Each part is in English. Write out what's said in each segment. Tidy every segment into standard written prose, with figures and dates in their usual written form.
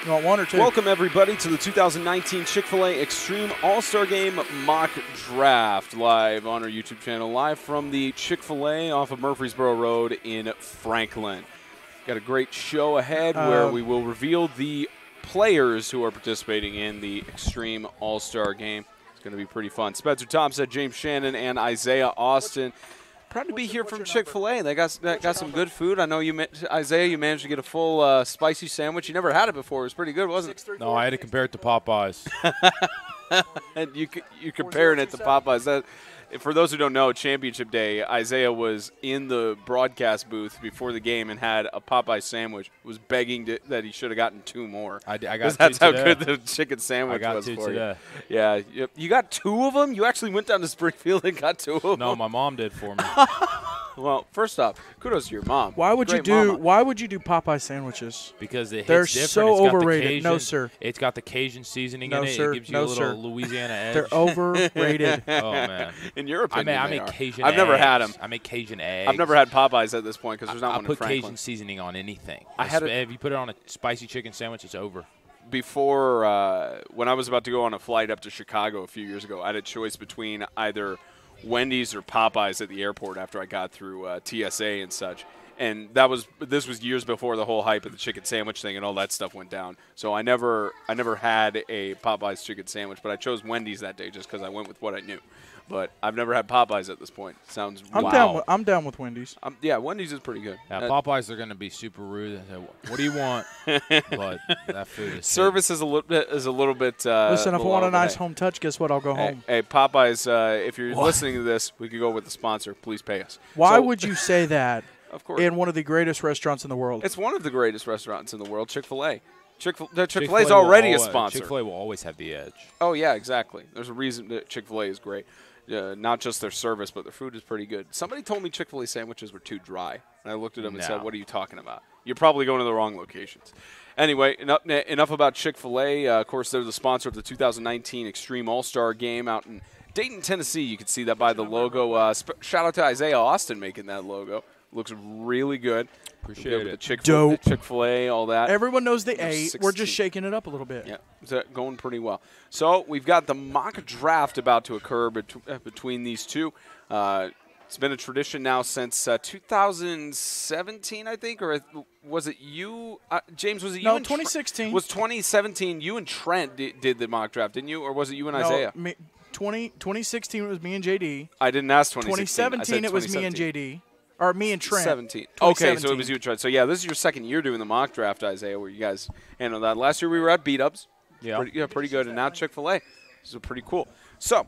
You want one or two? Welcome, everybody, to the 2019 Chick-Fil-A Extreme All-Star Game Mock Draft, live on our YouTube channel, live from the Chick-fil-A off of Murfreesboro Road in Franklin. Got a great show ahead where we will reveal the players who are participating in the Extreme All-Star Game. It's going to be pretty fun. Spencer Thompson, James Shannon, and Isaiah Austin. Proud to be here from Chick-fil-A. They got some good food. I know you, Isaiah, you managed to get a full spicy sandwich. You never had it before. It was pretty good, wasn't it? No, I had to compare it to Popeyes. And you're comparing it to Popeyes. For those who don't know, Championship Day, Isaiah was in the broadcast booth before the game and had a Popeye sandwich. Was begging that he should have gotten two more. I got that's how today. good the chicken sandwich was for today. you. Yeah, you got two of them. You actually went down to Springfield and got two of them. No, my mom did for me. Well, first off, kudos to your mom. Why would you do Popeye sandwiches? Because it hits They're different. so It's got overrated. The Cajun, No, sir. It's got the Cajun seasoning No, in it. sir. It gives you No, a little sir. Louisiana edge. They're overrated. Oh, man. In your opinion, I they make are. Cajun I've never had eggs. them. I make Cajun eggs. I've never had Popeyes at this point because there's not I one in put Franklin. Cajun seasoning on anything. If you put it on a spicy chicken sandwich, it's over. Before, when I was about to go on a flight up to Chicago a few years ago, I had a choice between either Wendy's or Popeyes at the airport after I got through TSA and such. And this was years before the whole hype of the chicken sandwich thing and all that stuff went down. So I never had a Popeyes chicken sandwich, but I chose Wendy's that day just because I went with what I knew. But I've never had Popeyes at this point. Sounds wow. I'm down with Wendy's. Yeah, Wendy's is pretty good. Yeah, Popeyes are going to be super rude. What do you want? But that food is service is a little bit. Listen, if I want a nice home touch, guess what? I'll go home. Hey, Popeyes, if you're listening to this, we could go with the sponsor. Please pay us. Why would you say that? Of course. In one of the greatest restaurants in the world. It's one of the greatest restaurants in the world, Chick-fil-A. Chick-fil-A is already a sponsor. Chick-fil-A will always have the edge. Oh, yeah, exactly. There's a reason that Chick-fil-A is great. Not just their service, but their food is pretty good. Somebody told me Chick-fil-A sandwiches were too dry. And I looked at them and said, what are you talking about? You're probably going to the wrong locations. Anyway, enough about Chick-fil-A. Of course, they're the sponsor of the 2019 Extreme All-Star Game out in Dayton, Tennessee. You can see that by the logo. Shout out to Isaiah Austin making that logo. Looks really good. Appreciate it. Chick-fil-A, all that. Everyone knows the A. We're just shaking it up a little bit. Yeah, it's going pretty well. So we've got the mock draft about to occur between these two. It's been a tradition now since 2017, I think, or was it you, James? Was it you? No, and 2016. Was 2017? You and Trent did the mock draft, didn't you, or was it you and Isaiah? 2016 it was me and JD. I didn't ask 2016. 2017 it was me and JD. Or me and Trent. 17. Okay, so it was you and Trent. So, yeah, this is your second year doing the mock draft, Isaiah, where you guys handled that. Last year we were at Beat-Ups. Yeah. Pretty good. And now Chick-fil-A. This is pretty cool. So,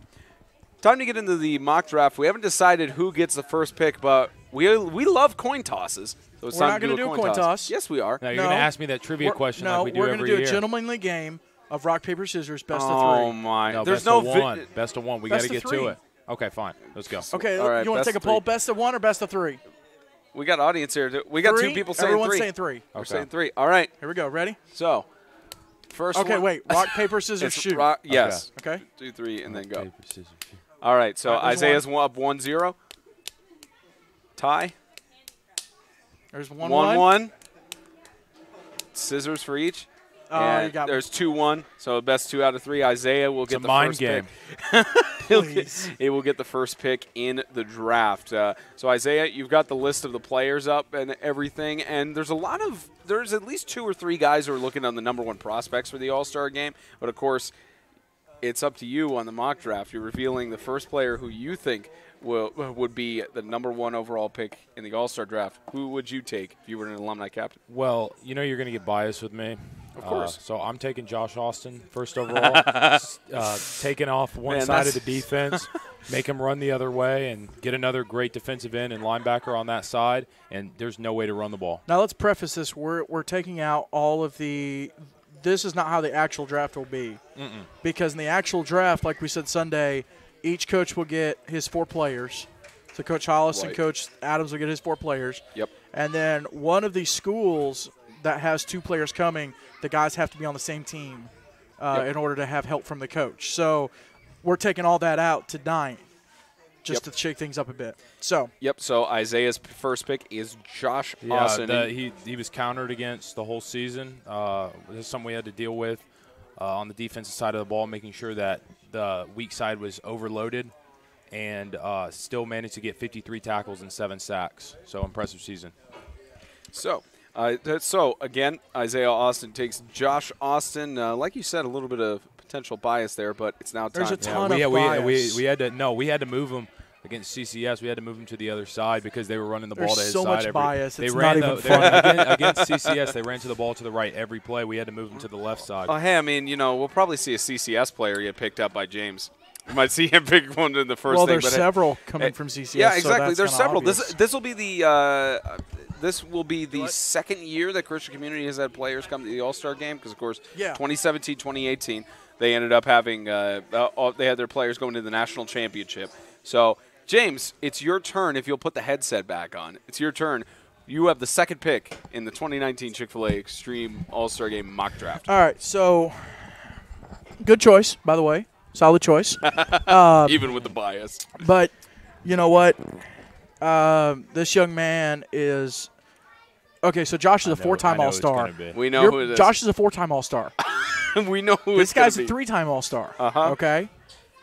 time to get into the mock draft. We haven't decided who gets the first pick, but we love coin tosses. So it's We're time not going to do a coin toss. Yes, we are. Now, you're going to ask me that trivia question like we do every year. No, we're going to do a gentlemanly game of rock, paper, scissors, best of three. Oh, my. No, There's best of one. Best of one. We got to get three. to it. Okay, fine. Let's go. Okay, right, you want to take a poll, best of one or best of three? We got audience here. We got two people saying Everyone's three. saying three. We're saying three. All right. Here we go. Ready? So, first Okay, one. wait. Rock, paper, scissors, shoot. Yes. Okay. 2, 3, and then go. Paper, scissors, shoot. All right, so All right, Isaiah's up 1-0. Tie. There's 1-1. 1-1. Scissors for each. Oh, and you got me. there's 2-1, so best 2 out of 3. Isaiah will get the mind first game. pick. Please. He will get the first pick in the draft. So Isaiah, you've got the list of the players up and everything, and there's at least 2 or 3 guys who are looking on the number 1 prospects for the All-Star game. But of course, it's up to you on the mock draft. You're revealing the first player who you think would be the number 1 overall pick in the All-Star draft. Who would you take if you were an alumni captain? Well, you know you're going to get biased with me. Of course. So I'm taking Josh Austin first overall, taking off one side of the defense, make him run the other way, and get another great defensive end and linebacker on that side, and there's no way to run the ball. Now let's preface this. We're taking out all of the – this is not how the actual draft will be. Because in the actual draft, like we said Sunday, each coach will get his 4 players. So Coach Hollis and Coach Adams will get his 4 players. Yep. And then one of these schools – that has 2 players coming, the guys have to be on the same team in order to have help from the coach. So we're taking all that out to 9 just to shake things up a bit. So So Isaiah's first pick is Josh Austin. He was countered against the whole season. This is something we had to deal with on the defensive side of the ball, making sure that the weak side was overloaded, and still managed to get 53 tackles and 7 sacks. So impressive season. So again, Isaiah Austin takes Josh Austin. Like you said, a little bit of potential bias there, but it's now time. There's a ton of bias. We had to move him against CCS. We had to move him to the other side because they were running the ball to his so side. much bias. They it's ran not even funny. against CCS. They ran to the ball to the right every play. We had to move him to the left side. Oh, hey, I mean, we'll probably see a CCS player get picked up by James. We might see him pick one in the first well, thing. there's several coming from CCS. Yeah, exactly. So there's several. Obvious. This will be the second year that Christian Community has had players come to the All-Star Game because, of course, 2017, 2018, they ended up having they had their players going to the national championship. So, James, it's your turn. If you'll put the headset back on, it's your turn. You have the second pick in the 2019 Chick-Fil-A Extreme All-Star Game mock draft. All right, so good choice, by the way. Solid choice. Even with the bias. But you know what? This young man is – okay, so Josh is a 4-time All-Star. We know who it is. Josh is a 4-time All-Star. We know who this guy's a 3-time All-Star. Okay?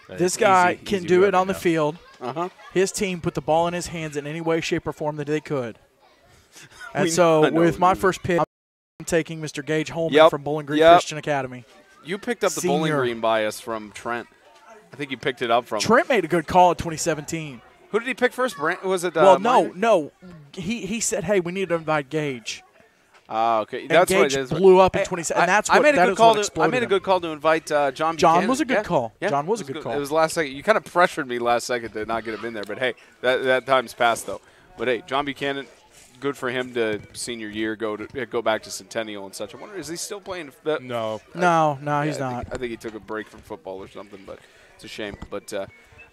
This guy can do it on the field. His team put the ball in his hands in any way, shape, or form that they could. And so with my first pick, I'm taking Mr. Gage Holman from Bowling Green Christian Academy. You picked up the Bowling Green bias from Trent. I think you picked it up from Trent made a good call in 2017. Who did he pick first? Was it? Well, no. He said, "Hey, we need to invite Gage." Okay. And That's Gage what blew up in 2017. And that's what I made a good call. I made a good call to invite John Buchanan. John was a good call. Yeah, John was a good call. It was last second. You kind of pressured me last second to not get him in there, but hey, that time's passed though. But hey, John Buchanan. Good for him to senior year go back to Centennial and such. I wonder, is he still playing? No, he's not. I think he took a break from football or something, but it's a shame. But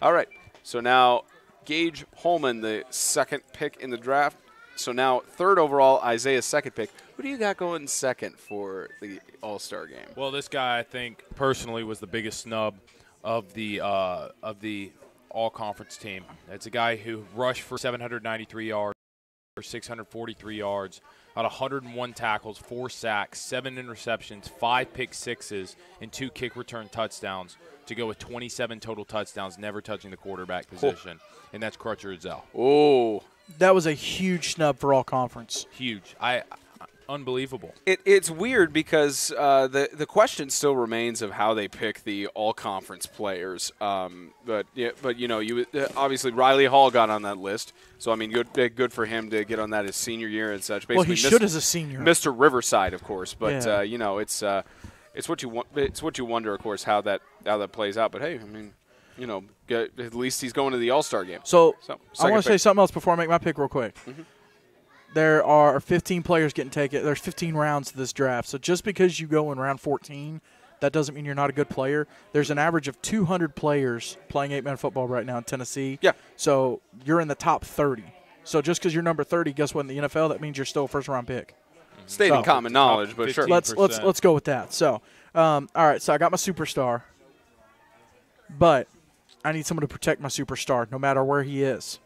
all right, so now Gage Holman, the second pick in the draft. So now third overall, Isaiah's second pick. Who do you got going second for the All-Star Game? Well, this guy I think personally was the biggest snub of the all-conference team. It's a guy who rushed for 793 yards. 643 yards, about 101 tackles, 4 sacks, 7 interceptions, 5 pick sixes, and 2 kick return touchdowns to go with 27 total touchdowns, never touching the quarterback position. And that's Crutcher Edzell. Oh. That was a huge snub for all conference. Huge. Unbelievable. It's weird because the question still remains of how they pick the all-conference players. But obviously Riley Hall got on that list, so I mean good for him to get on that his senior year and such. Basically, well, he should as a senior. Mr. Riverside, of course, but it's what you want. It's what you wonder, of course, how that plays out. But hey, I mean, at least he's going to the All-Star game. So I want to say something else before I make my pick real quick. Mm-hmm. There are 15 players getting taken. There's 15 rounds to this draft. So just because you go in round 14, that doesn't mean you're not a good player. There's an average of 200 players playing 8-man football right now in Tennessee. Yeah. So you're in the top 30. So just because you're number 30, guess what? In the NFL, that means you're still a first-round pick. Stating common knowledge, but sure. Let's go with that. So, all right. So I got my superstar, but I need someone to protect my superstar no matter where he is.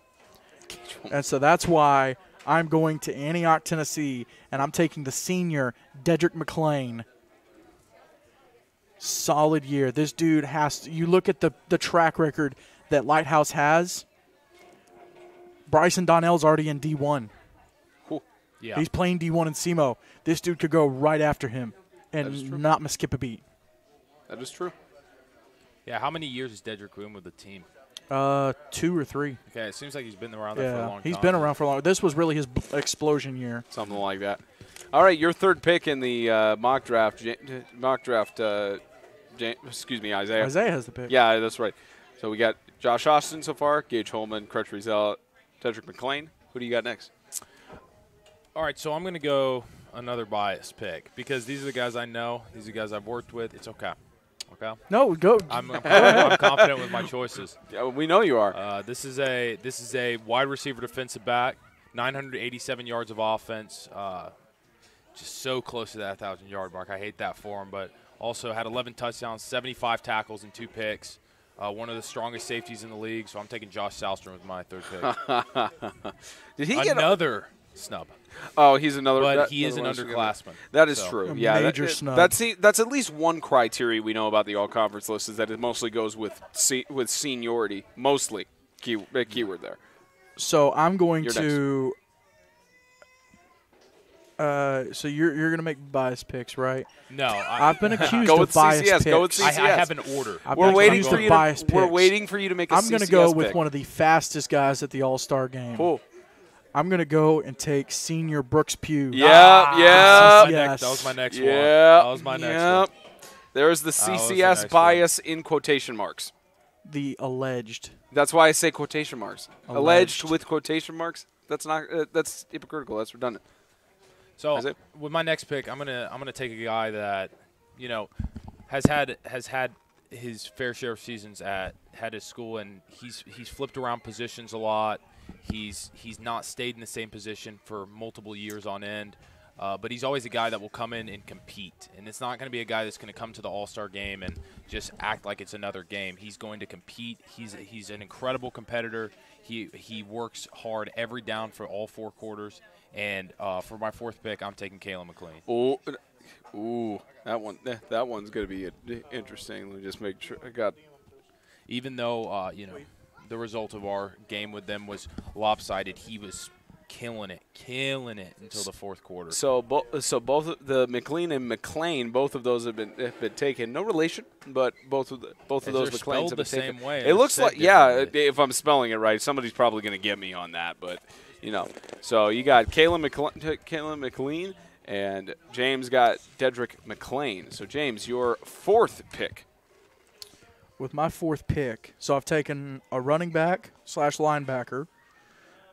And so that's why I'm going to Antioch, Tennessee, and I'm taking the senior, Dedrick McClain. Solid year. This dude has to – you look at the track record that Lighthouse has, Bryson Donnell's already in D1. Cool. Yeah. He's playing D1 in SEMO. This dude could go right after him and not skip a beat. That is true. Yeah, how many years has Dedrick been with the team? 2 or 3. Okay, it seems like he's been around there for a long time. He's been around for a long. This was really his explosion year. Something like that. All right, your third pick in the mock draft. Excuse me, Isaiah. Isaiah has the pick. Yeah, that's right. So we got Josh Austin so far, Gage Holman, Crutcher Edzell, Dedrick McClain. Who do you got next? All right, so I'm going to go another bias pick because these are the guys I know. These are the guys I've worked with. It's okay. Okay. No, go. I'm confident with my choices. Yeah, we know you are. This is a wide receiver defensive back, 987 yards of offense. just so close to that 1,000-yard mark. I hate that for him, but also had 11 touchdowns, 75 tackles, and 2 picks. One of the strongest safeties in the league, so I'm taking Josh Salstrom with my 3rd pick. Did he get another snub? Oh, he's another. But he is an underclassman. That is true. Yeah, major snub. That's at least one criteria we know about the all-conference list is that it mostly goes with seniority. Mostly, keyword there. So I'm going You're to. So you're gonna make biased picks, right? No, I've been accused Go of with biased CCS. picks. Go with CCS. I have an order. We're waiting for you. We're waiting for you to make a I'm going to CCS go with pick. one of the fastest guys at the All-Star game. Cool. I'm going to go and take senior Brooks Pugh. Yep. Yes. That was my next one. Yep. That was my next one. There's the was the CCS next bias in quotation marks. The alleged. That's why I say quotation marks. Alleged with quotation marks. That's not. That's hypocritical. That's redundant. So with my next pick, I'm gonna take a guy that has had his fair share of seasons at his school, and he's flipped around positions a lot. He's not stayed in the same position for multiple years on end, but he's always a guy that will come in and compete. And it's not going to be a guy that's going to come to the All-Star game and just act like it's another game. He's going to compete. He's an incredible competitor. He works hard every down for all 4 quarters. And for my 4th pick, I'm taking Kalen McLean. Ooh, that one's going to be interesting. Let me just make sure I got. Even though the result of our game with them was lopsided, he was killing it until the 4th quarter. So both the McLean and McLean, both of those have been taken. No relation, but both of those McLeans have been taken. Same way. It looks like if I'm spelling it right, somebody's probably going to get me on that, but. So you got Kalen McLean, and James got Dedrick McLean. So, James, your 4th pick. With my 4th pick, so I've taken a running back / linebacker,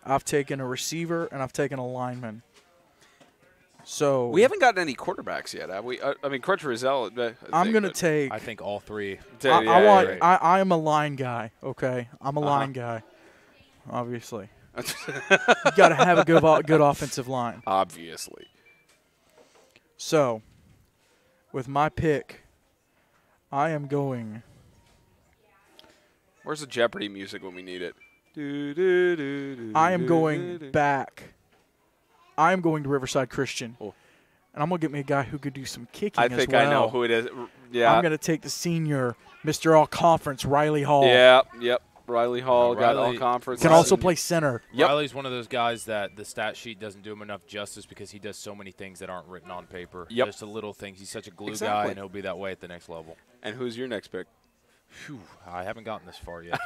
I've taken a receiver, and I've taken a lineman. So we haven't gotten any quarterbacks yet, have we? I mean, Crutcher Rizal. I'm going to take. I think all 3. I am a line guy. Okay, I'm a line guy. Obviously. You got to have a good offensive line. Obviously. So, with my pick, I am going. Where's the Jeopardy music when we need it? I am going back. I am going to Riverside Christian. Oh. And I'm going to get me a guy who could do some kicking as well. I think I know who it is. Yeah. I'm going to take the senior, Mr. All-Conference, Riley Hall. Yep. Riley Hall got all-conference. Can also play center. Yep. Riley's one of those guys that the stat sheet doesn't do him enough justice because he does so many things that aren't written on paper. Yep. Just the little things. He's such a glue guy, and he'll be that way at the next level. And who's your next pick? Whew, I haven't gotten this far yet.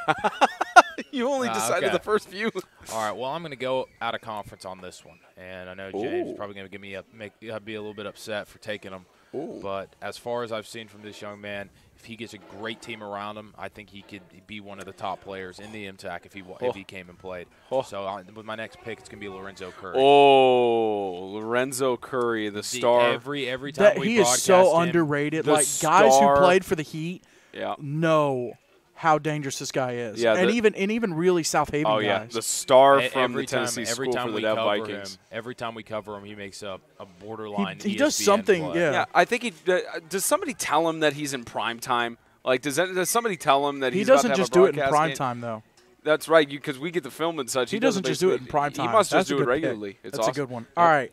You only decided the first few. All right, well, I'm going to go out of conference on this one. And I know James is probably going to be a little bit upset for taking him. Ooh. But as far as I've seen from this young man, if he gets a great team around him, I think he could be one of the top players in the MTAC if he came and played. So with my next pick, it's going to be Lorenzo Curry. Oh, Lorenzo Curry, the star. Every time he is so underrated. Like guys who played for the Heat know how dangerous this guy is. Yeah, and even really South Haven guys. Yeah, the star from the Tennessee School for the Deaf Vikings. Every time we cover him, he makes a borderline He ESPN does something, play. yeah. I think he does somebody tell him that he's in prime time? Like, does somebody tell him that he he's doesn't about to have just a do it in broadcast prime game? time, though. That's right, because we get the film and such. He doesn't just do it in prime time. He must That's just do it regularly. It's That's awesome. a good one. All right.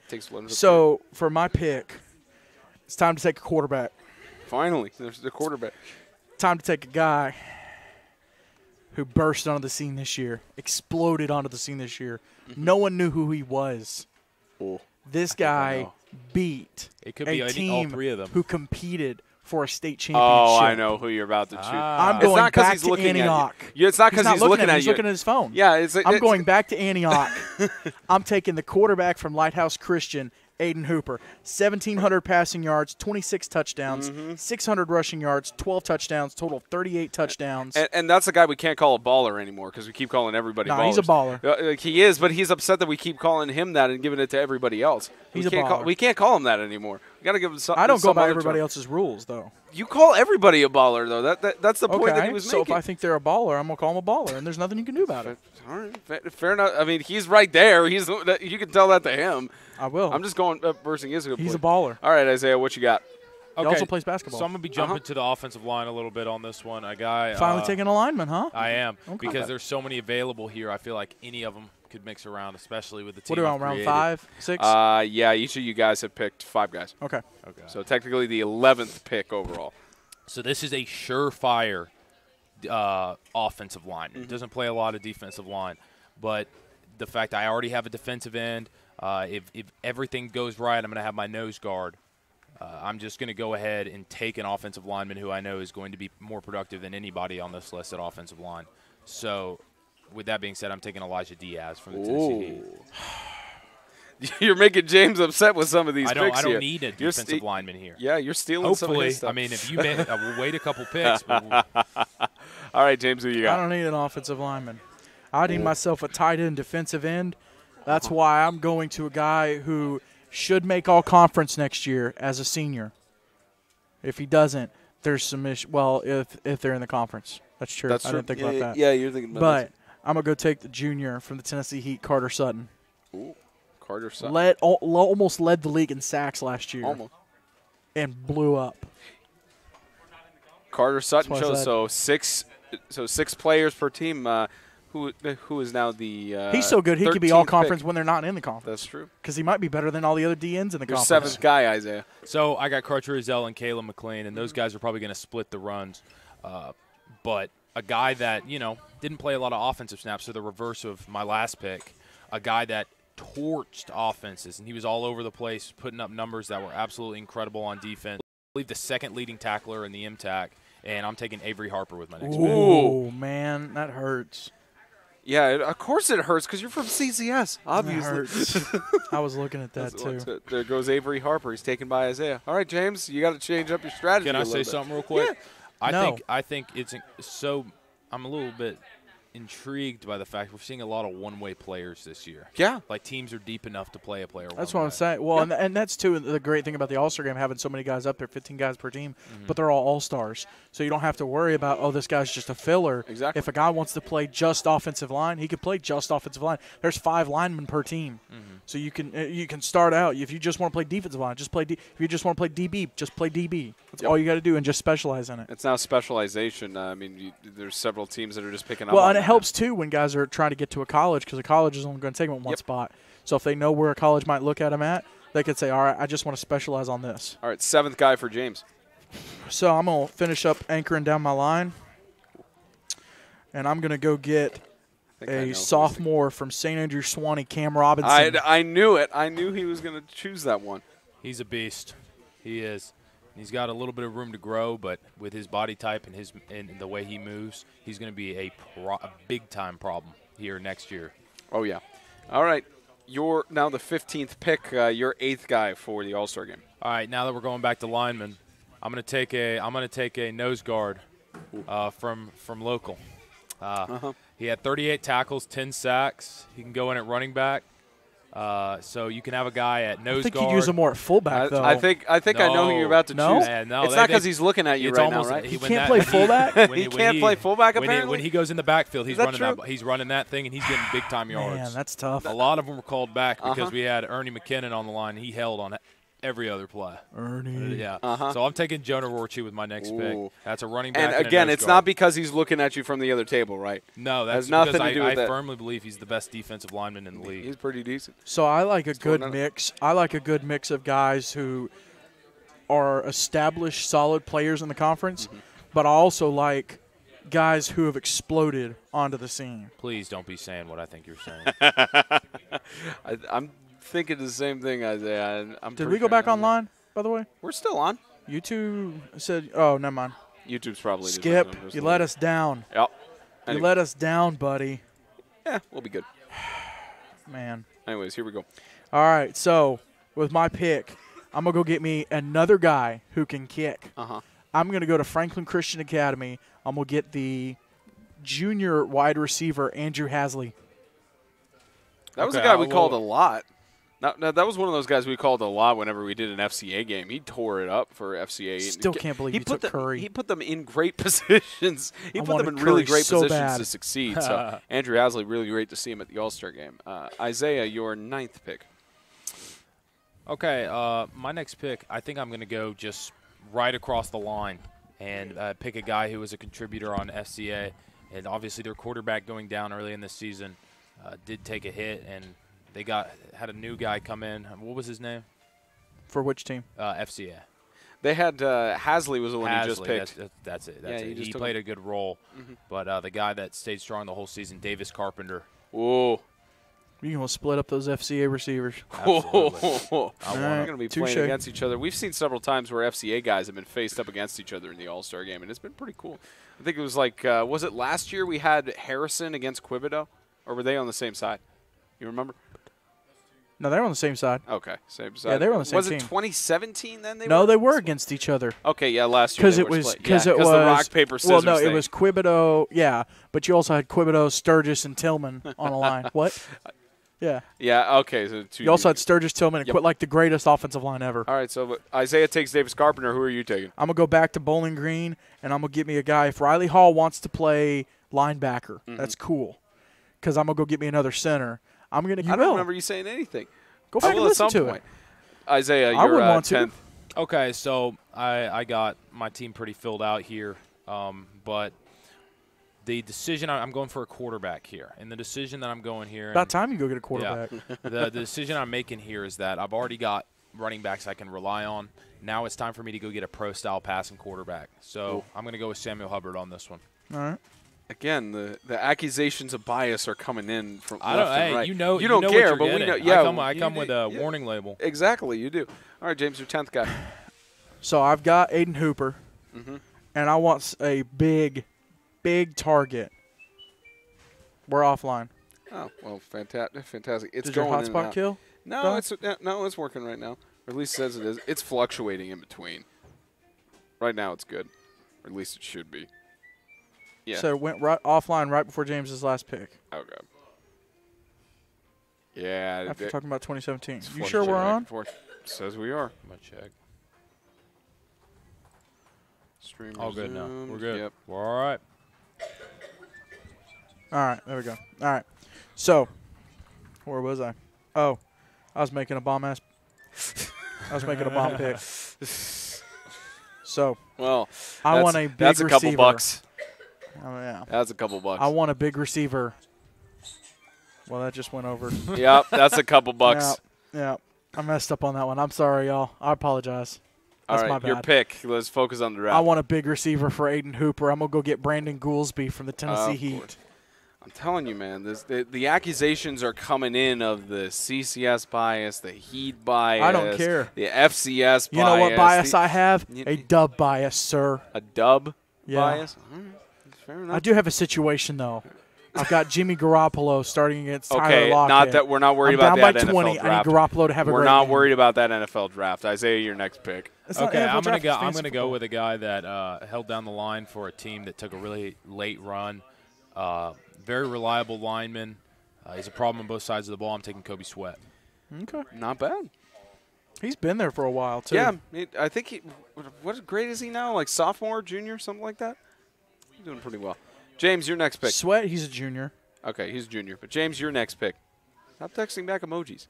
So, for my pick, it's time to take a quarterback. Finally, there's the quarterback. Time to take a guy who burst onto the scene this year, exploded onto the scene this year. No one knew who he was. Oh, this guy beat a team all 3 of them who competed for a state championship. Oh, I know who you're about to choose. I'm going back to Antioch. It's not because he's looking at you. He's looking at his phone. Yeah, I'm going back to Antioch. I'm taking the quarterback from Lighthouse Christian, Aiden Hooper. 1,700 passing yards, 26 touchdowns, 600 rushing yards, 12 touchdowns, total 38 touchdowns. And that's the guy we can't call a baller anymore because we keep calling everybody ballers. He's a baller. He is, but he's upset that we keep calling him that and giving it to everybody else. He's a baller. We can't call him that anymore. You got to give him something. I don't go by everybody else's rules, though. You call everybody a baller, though. That's the point that he was making. making. So if I think they're a baller, I'm going to call them a baller, and there's nothing you can do about it. All right, fair enough. I mean, he's right there. You can tell that to him. I will. I'm just going bursting his. He's a baller. All right, Isaiah, what you got? He also plays basketball. So I'm going to be jumping to the offensive line a little bit on this one. A guy finally taking a lineman, huh? I am, because there's so many available here. I feel like any of them could mix around, especially with the team. What are we on, round 5, 6? Yeah, each of you guys have picked 5 guys. Okay. So technically the 11th pick overall. So this is a surefire offensive line. It doesn't play a lot of defensive line, but the fact I already have a defensive end, if everything goes right, I'm going to have my nose guard. I'm just going to go ahead and take an offensive lineman who I know is going to be more productive than anybody on this list at offensive line. So, with that being said, I'm taking Elijah Diaz from the Tennessee Heat. You're making James upset with some of these picks here. I don't need a defensive lineman here. Yeah, you're stealing some of his stuff. I mean, if you we'll wait a couple picks. All right, James, who you got? I don't need an offensive lineman. I need myself a tight end, defensive end. That's why I'm going to a guy who should make all conference next year as a senior. If he doesn't, there's some issue. Well, if they're in the conference. That's true. I didn't think about that. Yeah, you're thinking about that. But I'm going to go take the junior from the Tennessee Heat, Carter Sutton. Ooh, Carter Sutton. Almost led the league in sacks last year. Almost. And blew up. Carter Sutton shows six players per team. Who is now the he's so good he could be all conference when they're not in the conference. That's true. Because he might be better than all the other DNs in the conference. 7th guy, Isaiah. So I got Crutcher Rizell and Caleb McLean, and those guys are probably going to split the runs. But a guy that, didn't play a lot of offensive snaps, so the reverse of my last pick, a guy that torched offenses, and he was all over the place, putting up numbers that were absolutely incredible on defense. I believe the second leading tackler in the MTAC, and I'm taking Avery Harper with my next pick. Oh, man, that hurts. Yeah, of course it hurts because you're from CCS, obviously. I was looking at that, too. There goes Avery Harper. He's taken by Isaiah. All right, James, you got to change up your strategy. Can I say something real quick? Yeah. I think it's so – I'm a little bit intrigued by the fact we're seeing a lot of one-way players this year. Yeah. Like, teams are deep enough to play a player That's what I'm saying. Well, and that's, too, the great thing about the All-Star Game, having so many guys up there, 15 guys per team, but they're all All-Stars. So you don't have to worry about, this guy's just a filler. Exactly. If a guy wants to play just offensive line, he could play just offensive line. There's 5 linemen per team. So you can start out. If you just want to play defensive line, just play if you just want to play DB, just play DB. That's all you got to do, and just specialize in it. It's now specialization. I mean, there's several teams that are just picking up. Well, and it helps, too, when guys are trying to get to a college because a college is only going to take them at one spot. So if they know where a college might look at them at, they could say, all right, I just want to specialize on this. All right, 7th guy for James. So I'm going to finish up anchoring down my line, and I'm going to go get a sophomore from St. Andrew Swanee, Cam Robinson. I knew it. I knew he was going to choose that one. He's a beast. He is. He's got a little bit of room to grow, but with his body type and the way he moves, he's going to be a big-time problem here next year. Oh, yeah. All right. You're now the 15th pick, your 8th guy for the All-Star Game. All right, now that we're going back to linemen, I'm going to take a nose guard from local. He had 38 tackles, 10 sacks. He can go in at running back. So you can have a guy at nose guard. I think you'd use him more at fullback, though. I think I know who you're about to choose. No, it's not because he's looking at you right now, right? He can't play fullback? He can't play fullback, apparently? When he goes in the backfield, he's running that thing, and he's getting big-time yards. Man, that's tough. A lot of them were called back because we had Ernie McKinnon on the line. He held on every other play. Ernie. Yeah. So I'm taking Jonah Rorchi with my next pick. That's a running back. And again, it's not because he's looking at you from the other table, right? No, that's nothing because to do with that. I firmly believe he's the best defensive lineman in the league. He's pretty decent. So I like a good mix. I like a good mix of guys who are established, solid players in the conference, but I also like guys who have exploded onto the scene. Please don't be saying what I think you're saying. I'm thinking the same thing, Isaiah. Did we go back online, by the way? We're still on. YouTube said, oh, never mind. YouTube's probably. Skip, you let us down. Yep. You let us down, buddy. Yeah, we'll be good. Man. Anyways, here we go. All right, so with my pick, I'm going to go get me another guy who can kick. I'm going to go to Franklin Christian Academy. I'm going to get the junior wide receiver, Andrew Hasley. That was a guy we called a lot. Now, that was one of those guys we called a lot whenever we did an FCA game. He tore it up for FCA. Still can't believe he took Curry. He put them in great positions. He put them in really great positions to succeed. So Andrew Hasley, really great to see him at the All-Star game. Isaiah, your 9th pick. Okay, my next pick, I think I'm going to go just right across the line and pick a guy who was a contributor on FCA. And obviously their quarterback going down early in the season did take a hit, and they had a new guy come in. What was his name? For which team? FCA. They had Hasley was the one you just picked. That's it. He played a good role. But the guy that stayed strong the whole season, Davis Carpenter. Whoa. You're going to split up those FCA receivers. Absolutely. We're going to be playing against each other. We've seen several times where FCA guys have been faced up against each other in the All-Star game, and it's been pretty cool. I think it was like, was it last year we had Harrison against Quibido? Or were they on the same side? You remember? No, they were on the same side. Okay, same side. Yeah, they were on the same team. Was it 2017 then? They were against each other. Okay, yeah, last year. Because the rock, paper, scissors Well, no, thing. it was Quibido, yeah, but you also had Quibido, Sturgis, and Tillman on a line. What? Yeah. Yeah, okay. So you also had Sturgis, Tillman, and quit like the greatest offensive line ever. All right, so Isaiah takes Davis Carpenter. Who are you taking? I'm going to go back to Bowling Green, and I'm going to get me a guy. If Riley Hall wants to play linebacker, that's cool, because I'm going to go get me another center. I don't remember you saying anything. Go back and listen to it. Isaiah, you're I wouldn't want 10th. to. Okay, so I got my team pretty filled out here, but the decision I'm going for a quarterback here, and the decision that I'm going here. About time you go get a quarterback. Yeah, the decision I'm making here is that I've already got running backs I can rely on. Now it's time for me to go get a pro-style passing quarterback. So I'm going to go with Samuel Hubbard on this one. All right. Again, the accusations of bias are coming in from left and right. You don't know care, what but you're we know. getting. Yeah, I come with a warning label. Exactly, you do. All right, James, your 10th guy. So I've got Aiden Hooper, and I want a big target. We're offline. Oh well, fantastic. It's Does going your in and hotspot out. kill? No, it's working right now. Or at least says it is. It's fluctuating in between. Right now, it's good, or at least it should be. Yeah. So it went right offline right before James's last pick. Okay. Yeah. After talking about 2017. You sure we're on? Says we are. I'm going to check. Stream all good now. We're good. Yep. We're all right. All right. There we go. All right. So, where was I? Oh, I was making a bomb pick. So, well, I want a big receiver. That's a couple bucks. Oh, yeah. That's a couple bucks. I want a big receiver. Well, that just went over. Yep, that's a couple bucks. Yeah. I messed up on that one. I'm sorry, y'all. I apologize. That's all right, my bad. your pick. Let's focus on the draft. I want a big receiver for Aiden Hooper. I'm going to go get Brandon Goolsby from the Tennessee Heat. I'm telling you, man, the accusations are coming in of the CCS bias, the Heat bias. I don't care. The FCS bias. You know what bias I have? A dub bias, sir. A dub bias? Fair enough. I do have a situation, though. I've got Jimmy Garoppolo starting against Tyler Lockett. Not that we're not worried about that NFL draft. I'm down by 20. I need Garoppolo to have a great game. We're not worried about that NFL draft. Isaiah, your next pick. Okay, I'm gonna go with a guy that held down the line for a team that took a really late run. Very reliable lineman. He's a problem on both sides of the ball. I'm taking Kobe Sweat. Okay. Not bad. He's been there for a while, too. Yeah, I think what grade is he now? Like sophomore, junior, something like that? He's doing pretty well. James, your next pick. Sweat, he's a junior. Okay, he's a junior. But James, your next pick. Stop texting back emojis.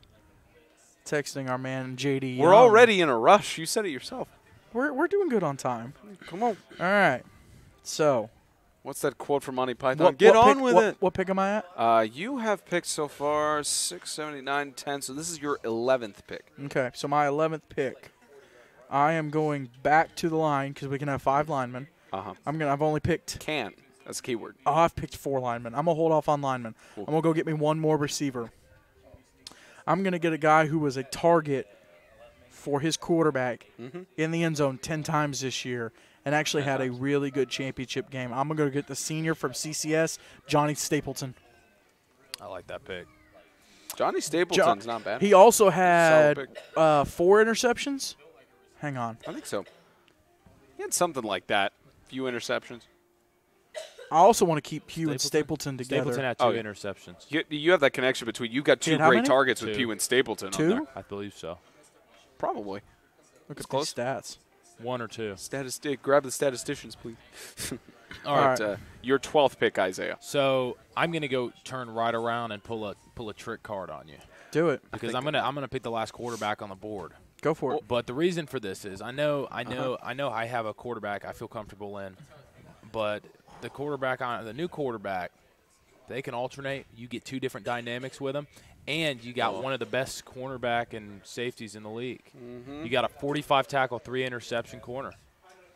Texting our man JD. We're already in a rush. You said it yourself. We're doing good on time. Come on. All right. So. What's that quote from Monty Python? Get on with it. What pick am I at? You have picked so far 6, 7, 8, 9, 10. So this is your 11th pick. Okay, so my 11th pick. I am going back to the line because we can have 5 linemen. I've only picked. Can. That's a keyword. Oh, I've picked 4 linemen. I'm going to hold off on linemen. Cool. I'm going to go get me one more receiver. I'm going to get a guy who was a target for his quarterback in the end zone 10 times this year and actually had a really good championship game. I'm going to go get the senior from CCS, Johnny Stapleton. I like that pick. Johnny Stapleton's not bad. He also had 4 interceptions. Hang on. I think so. He had something like that. Few interceptions. I also want to keep Pugh and Stapleton together. Stapleton had 2 interceptions. You have that connection between you got 2 how great many? targets with 2. Pugh and Stapleton 2? on there. I believe so. Probably. Look at close. these stats. 1 or 2. Grab the statisticians, please. All right. Your 12th pick, Isaiah. So I'm gonna go turn right around and pull a trick card on you Do it. because I'm gonna pick the last quarterback on the board. Go for it. But the reason for this is I know I have a quarterback I feel comfortable in, but the new quarterback, they can alternate. You get 2 different dynamics with them, and you got one of the best cornerback and safeties in the league. You got a 45 tackle, 3 interception corner,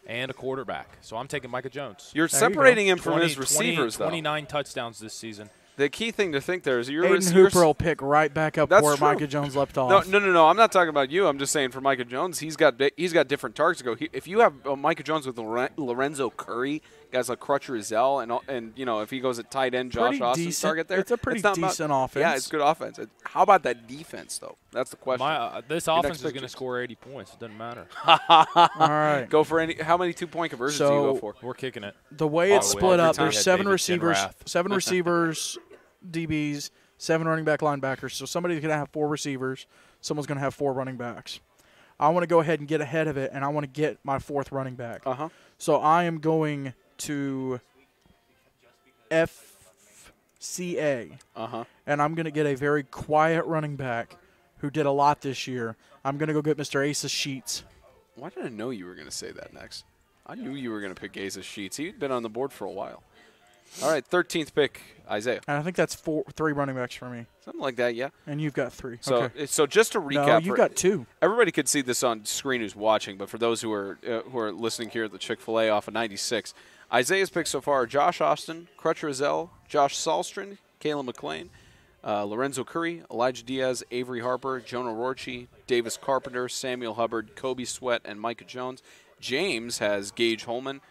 and a quarterback. So I'm taking Micah Jones. You're There you separating go. him from his receivers, 29 touchdowns this season. The key thing to think there is your Aiden receivers. Hooper will pick right back up That's where true. Micah Jones left off. No. I'm not talking about you. I'm just saying for Micah Jones, he's got different targets to go. If you have Micah Jones with Lorenzo Curry, guys like Crutcher Rizell, and if he goes at tight end, Josh Pretty Austin's decent. target there, It's a pretty not decent offense. Yeah, it's good offense. How about that defense, though? That's the question. This Your offense next is pick, going to James. score 80 points. It doesn't matter. All right. Go for how many 2-point conversions do you go for? We're kicking it. The way By it's the way, split every up, time there's we had 7 David receivers, Sinrath. 7 receivers, DBs, 7 running back linebackers. So somebody's going to have 4 receivers. Someone's going to have 4 running backs. I want to go ahead and get ahead of it, and I want to get my 4th running back. So I am going to FCA, and I'm going to get a very quiet running back who did a lot this year. I'm going to go get Mr. Asa Sheets. Why did I know you were going to say that next? I knew you were going to pick Asa Sheets. He'd been on the board for a while. All right, 13th pick, Isaiah. And I think that's 3 running backs for me. Something like that, yeah. And you've got 3. So, okay. so just to recap, No, you've got 2. Everybody could see this on screen who's watching, but for those who are listening here at the Chick-fil-A off of 96, Isaiah's picks so far are Josh Austin, Crutcher Rizell, Josh Salstrom, Kalen McLean, Lorenzo Curry, Elijah Diaz, Avery Harper, Jonah Rorchi, Davis Carpenter, Samuel Hubbard, Kobe Sweat, and Micah Jones. James has Gage Holman,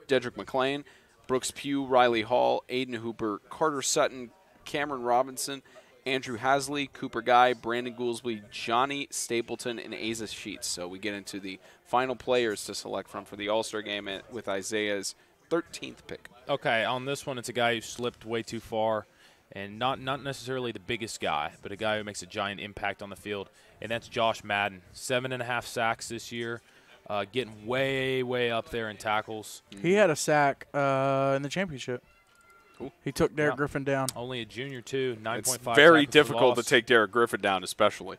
Dedrick McLean, Brooks Pugh, Riley Hall, Aiden Hooper, Carter Sutton, Cameron Robinson, Andrew Hasley, Cooper Guy, Brandon Goolsby, Johnny Stapleton, and Asa Sheets. So we get into the final players to select from for the All-Star Game with Isaiah's 13th pick. Okay, on this one, it's a guy who slipped way too far, and not necessarily the biggest guy, but a guy who makes a giant impact on the field, and that's Josh Madden. 7.5 sacks this year, getting way up there in tackles. He had a sack in the championship. Cool. He took Derek Griffin down. Only a junior, too. 9.5 It's very tackles for difficult to loss. take Derek Griffin down, especially.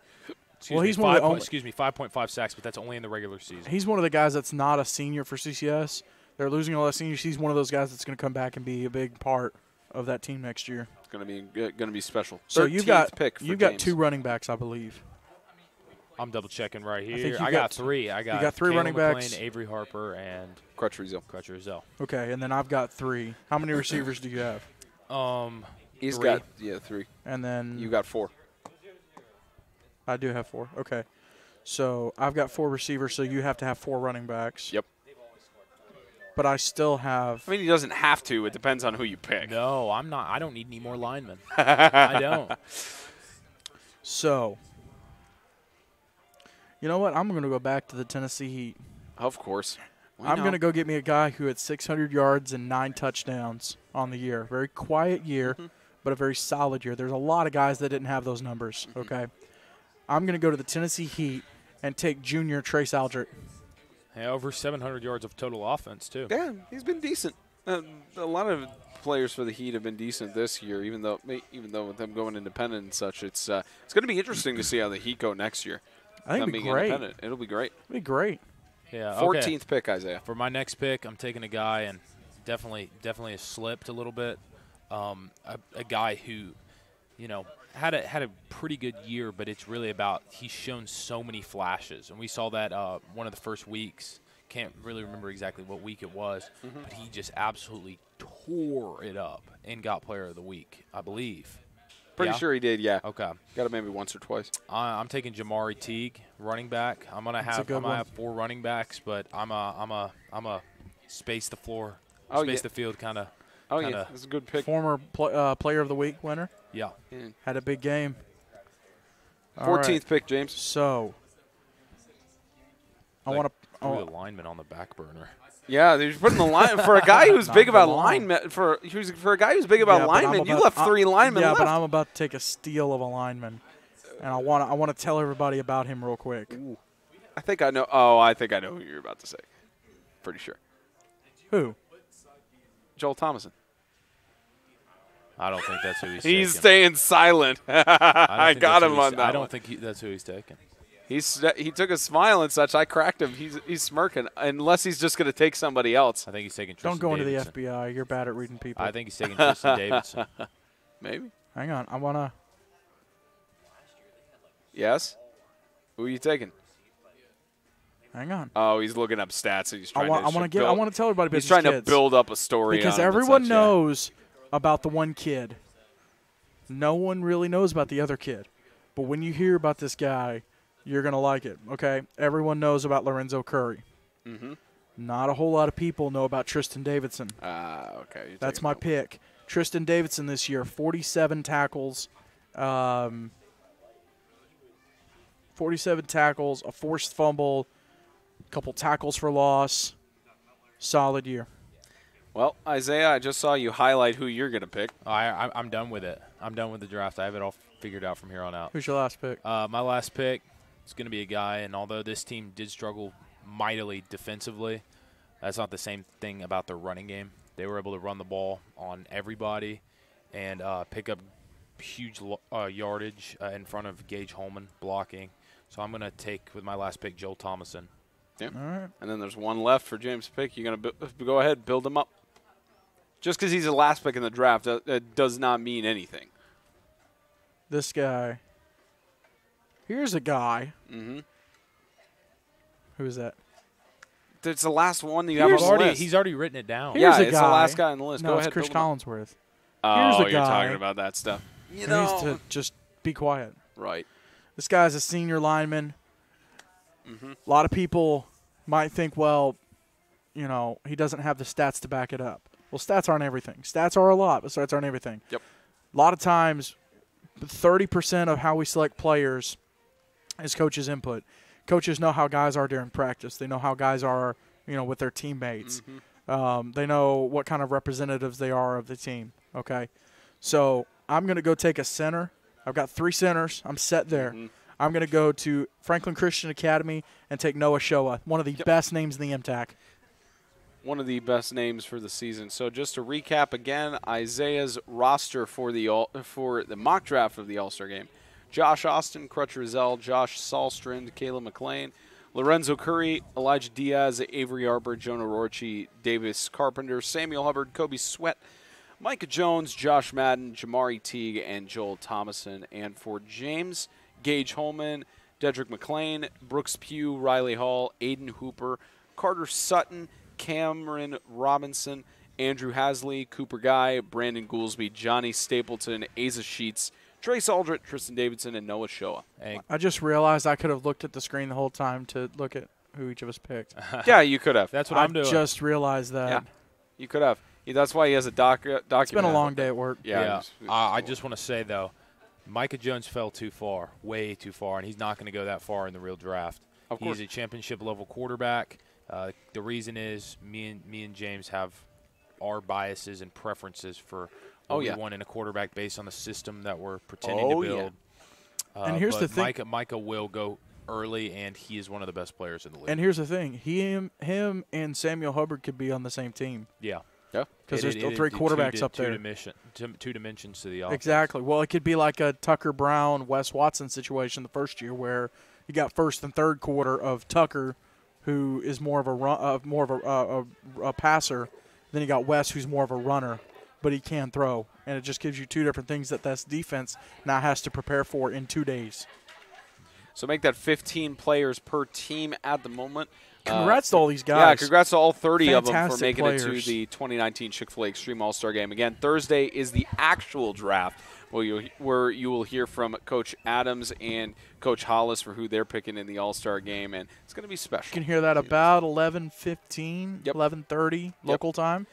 Well, he's one of the only. 5.5 sacks, but that's only in the regular season. He's one of the guys that's not a senior for CCS. They're losing a lot of seniors. He's one of those guys that's going to come back and be a big part of that team next year. It's going to be special. So you've got pick for you've got James. 2 running backs, I believe. I'm double checking right think here. you I got got 3. I got 3 Caleb running McLean, backs. Avery Harper, and Crutcher Rizell. Okay, and then I've got 3. How many receivers do you have? He's 3. got 3. And then You got 4. I do have 4. Okay. So I've got 4 receivers, so you have to have 4 running backs. Yep. But I still have. I mean, he doesn't have to. It depends on who you pick. No, I'm not. I don't need any more linemen. I don't. So, you know what? I'm going to go back to the Tennessee Heat. Of course. I'm going to go get me a guy who had 600 yards and 9 touchdowns on the year. Very quiet year, but a very solid year. There's a lot of guys that didn't have those numbers, okay? I'm going to go to the Tennessee Heat and take junior Trace Aldrich. Hey, over 700 yards of total offense, too. Yeah, he's been decent. A lot of players for the Heat have been decent this year, even though with them going independent and such. It's going to be interesting to see how the Heat go next year. I think it'll be great. It'll be great. It'll be great. Yeah. 14th pick, Isaiah. For my next pick, I'm taking a guy, and definitely has slipped a little bit. A guy who, had a pretty good year, but it's really about he's shown so many flashes, and we saw that one of the first weeks. Can't really remember exactly what week it was, but he just absolutely tore it up and got Player of the Week, I believe. Pretty Yeah? sure he did, yeah. Okay. Got it maybe once or twice. I'm taking Jamari Teague, running back. I'm gonna have 4 running backs, but I'm a space the floor, the field kind of. Oh yeah, that's a good pick. Former Player of the Week winner. Yeah. Had a big game. 14th pick, James. So I want to. The lineman on the back burner. Yeah, they're putting the line for a guy who's big about belong. linemen. For a guy who's big about linemen, you left 3 linemen Yeah, left. but I'm about to take a steal of a lineman, and I want to tell everybody about him real quick. Ooh. I think I know. Oh, I think I know who you're about to say. Pretty sure. Who? Joel Thomason. I don't think that's who he's He's taking. staying silent. I got him on that. I don't think that's who he's taking. He took a smile and such. I cracked him. He's smirking. Unless he's just going to take somebody else. I think he's taking Tristan Don't go Davidson. into the FBI. You're bad at reading people. I think he's taking Tristan Davidson. Maybe. Hang on. I want to. Yes? Who are you taking? Hang on. Oh, he's looking up stats. And he's trying I want to tell everybody about He's these trying to kids. build up a story Because on him and everyone such, yeah. knows about the one kid. No one really knows about the other kid. But when you hear about this guy, you're going to like it, okay? Everyone knows about Lorenzo Curry. Mm-hmm. Not a whole lot of people know about Tristan Davidson. Okay. That's my pick. Tristan Davidson this year, 47 tackles. 47 tackles, a forced fumble, a couple tackles for loss. Solid year. Well, Isaiah, I just saw you highlight who you're going to pick. I'm done with it. I'm done with the draft. I have it all figured out from here on out. Who's your last pick? My last pick is going to be a guy, and although this team did struggle mightily defensively, that's not the same thing about their running game. They were able to run the ball on everybody and pick up huge yardage in front of Gage Holman blocking. So I'm going to take, with my last pick, Joel Thomason. Yeah. All right. And then there's one left for James to pick. You're going to go ahead, build him up. Just because he's the last pick in the draft does not mean anything. This guy. Here's a guy. Mm-hmm. Who is that? It's the last one that you have on the list. He's already written it down. Here's yeah, a it's the guy. last guy on the list. No, Go it's ahead, Chris build him up. Collinsworth. Oh, Here's the you're guy talking about that stuff. You Who needs know. to just be quiet. Right. This guy's a senior lineman. Mm-hmm. A lot of people might think, well, you know, he doesn't have the stats to back it up. Well, stats aren't everything. Stats are a lot, but stats aren't everything. Yep. A lot of times, 30% of how we select players is coaches' input. Coaches know how guys are during practice. They know how guys are, you know, with their teammates. Mm-hmm. They know what kind of representatives they are of the team. Okay, so I'm going to go take a center. I've got 3 centers. I'm set there. Mm-hmm. I'm going to go to Franklin Christian Academy and take Noah Shoa, one of the best names in the MTAC. One of the best names for the season. So just to recap again, Isaiah's roster for the mock draft of the All-Star Game. Josh Austin, Crutch Rizal, Josh Salstrand, Kayla McLean, Lorenzo Curry, Elijah Diaz, Avery Arbor, Jonah Rorchi, Davis Carpenter, Samuel Hubbard, Kobe Sweat, Micah Jones, Josh Madden, Jamari Teague, and Joel Thomason. And for James, Gage Holman, Dedrick McLean, Brooks Pugh, Riley Hall, Aiden Hooper, Carter Sutton, Cameron Robinson, Andrew Hasley, Cooper Guy, Brandon Goolsby, Johnny Stapleton, Asa Sheets, Trace Aldrich, Tristan Davidson, and Noah Shoa. I just realized I could have looked at the screen the whole time to look at who each of us picked. Yeah, you could have. That's what I'm doing. I just realized that. Yeah, you could have. That's why he has a document. It's been a long day at work. Yeah. I just want to say, though, Micah Jones fell too far, way too far, and he's not going to go that far in the real draft. Of course. He's a championship-level quarterback. The reason is me and James have our biases and preferences for what we want in a quarterback based on the system that we're pretending to build. And here's the thing. Micah will go early, and he is one of the best players in the league. And here's the thing. Him and Samuel Hubbard could be on the same team. Yeah. Yeah. Because there's still 3 quarterbacks up there. Two dimensions to the offense. Exactly. Well, it could be like a Tucker Brown, Wes Watson situation the first year where you got first and third quarter of Tucker, who is more of a passer. Then you got Wes, who's more of a runner, but he can throw. And it just gives you 2 different things that defense now has to prepare for in 2 days. So make that 15 players per team at the moment. Congrats to all these guys. Yeah, congrats to all 30 of them for Fantastic making it players. to the 2019 Chick-Fil-A Extreme All-Star Game. Again, Thursday is the actual draft where you will hear from Coach Adams and Coach Hollis for who they're picking in the All-Star Game, and it's going to be special. You can hear that about 11:15, 11:30 local time.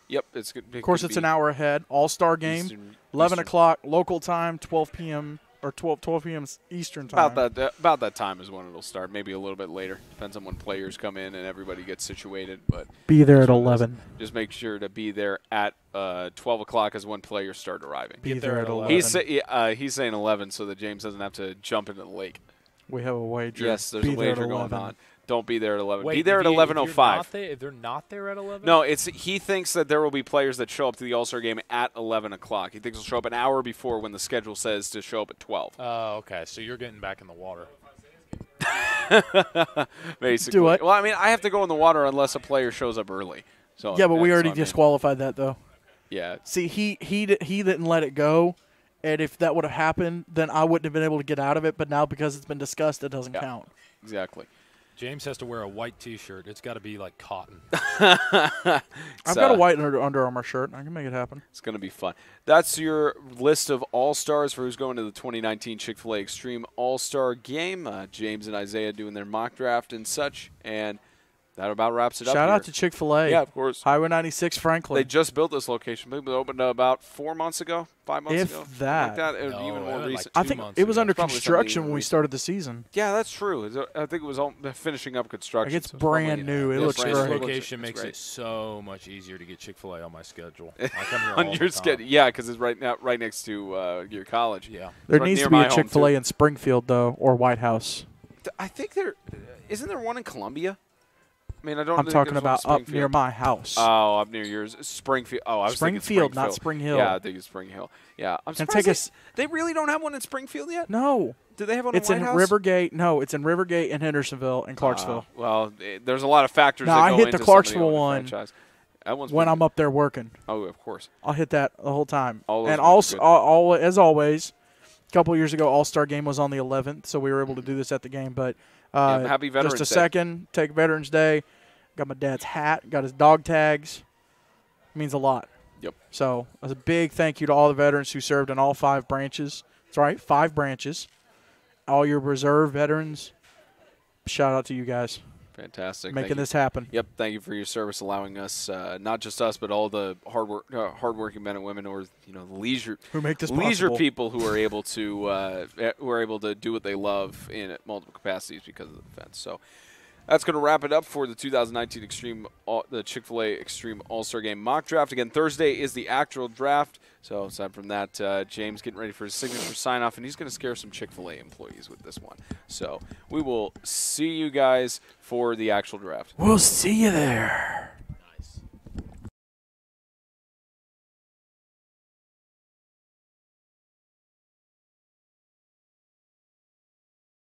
Yep. Of course, it's an hour ahead. All-Star Game, 11 o'clock local time, 12 p.m. or 12 p.m. Eastern time. About that time is when it'll start. Maybe a little bit later. Depends on when players come in and everybody gets situated. But be there at 11. Just make sure to be there at 12 o'clock is when players start arriving. Be there at 11. He's saying 11 so that James doesn't have to jump into the lake. We have a wager. Yes, there's a wager going on. Don't be there at 11. Wait, be there at 11:05. If they're not there at 11? No, he thinks that there will be players that show up to the All-Star game at 11 o'clock. He thinks they'll show up an hour before when the schedule says to show up at 12. Oh, okay. So you're getting back in the water. Basically. Do what? Well, I mean, I have to go in the water unless a player shows up early. So yeah, but we already disqualified that, though. Yeah. See, he didn't let it go, and if that would have happened, then I wouldn't have been able to get out of it. But now because it's been discussed, it doesn't count. Exactly. James has to wear a white T-shirt. It's got to be like cotton. I've got a white Under Armour shirt. I can make it happen. It's going to be fun. That's your list of All-Stars for who's going to the 2019 Chick-Fil-A Extreme All-Star Game. James and Isaiah doing their mock draft and such, and that about wraps it up. Shout out to Chick-fil-A. Yeah, of course. Highway 96 Franklin. They just built this location. It opened about 4 months ago, 5 months ago. If that. Like that. Even more recent. I think it was under construction when we started the season. Yeah, that's true. I think it was all finishing up construction. Like it's brand new. It looks great. This location makes it so much easier to get Chick-fil-A on my schedule. I come here on all your the time. schedule. Yeah, because it's right next to your college. Yeah. There right needs near to be my a home, Chick-fil-A too. in Springfield, though, or White House. I think isn't there one in Columbia? I mean, I'm talking about up near my house. Oh, up near yours. Springfield. Oh, I was thinking Springfield, not Spring Hill. Yeah, I think it's Spring Hill. Yeah, I'm surprised they really don't have one in Springfield yet? No. Do they have one it's in White House? Rivergate. No, it's in Rivergate and Hendersonville and Clarksville. Well, there's a lot of factors No, that I go hit into the somebody Clarksville owning a one franchise. That one's when pretty I'm good. up there working. Oh, of course. I'll hit that the whole time. All those and ones are also, good. as always, a couple years ago, All-Star Game was on the 11th, so we were able to do this at the game. But happy Veterans just a Day. second, take Veterans Day. Got my dad's hat, got his dog tags. Means a lot. Yep. So a big thank you to all the veterans who served in all 5 branches. That's right, 5 branches. All your reserve veterans, shout out to you guys. Fantastic. Making this happen. Yep. Thank you for your service, allowing us, not just us, but all the hardworking men and women, or the leisure Who make this leisure possible. people who are able to do what they love in multiple capacities because of the defense. So. That's going to wrap it up for the 2019 the Chick-fil-A Extreme All-Star Game mock draft. Again, Thursday is the actual draft. So aside from that, James getting ready for his signature sign-off, and he's going to scare some Chick-fil-A employees with this one. So we will see you guys for the actual draft. We'll see you there.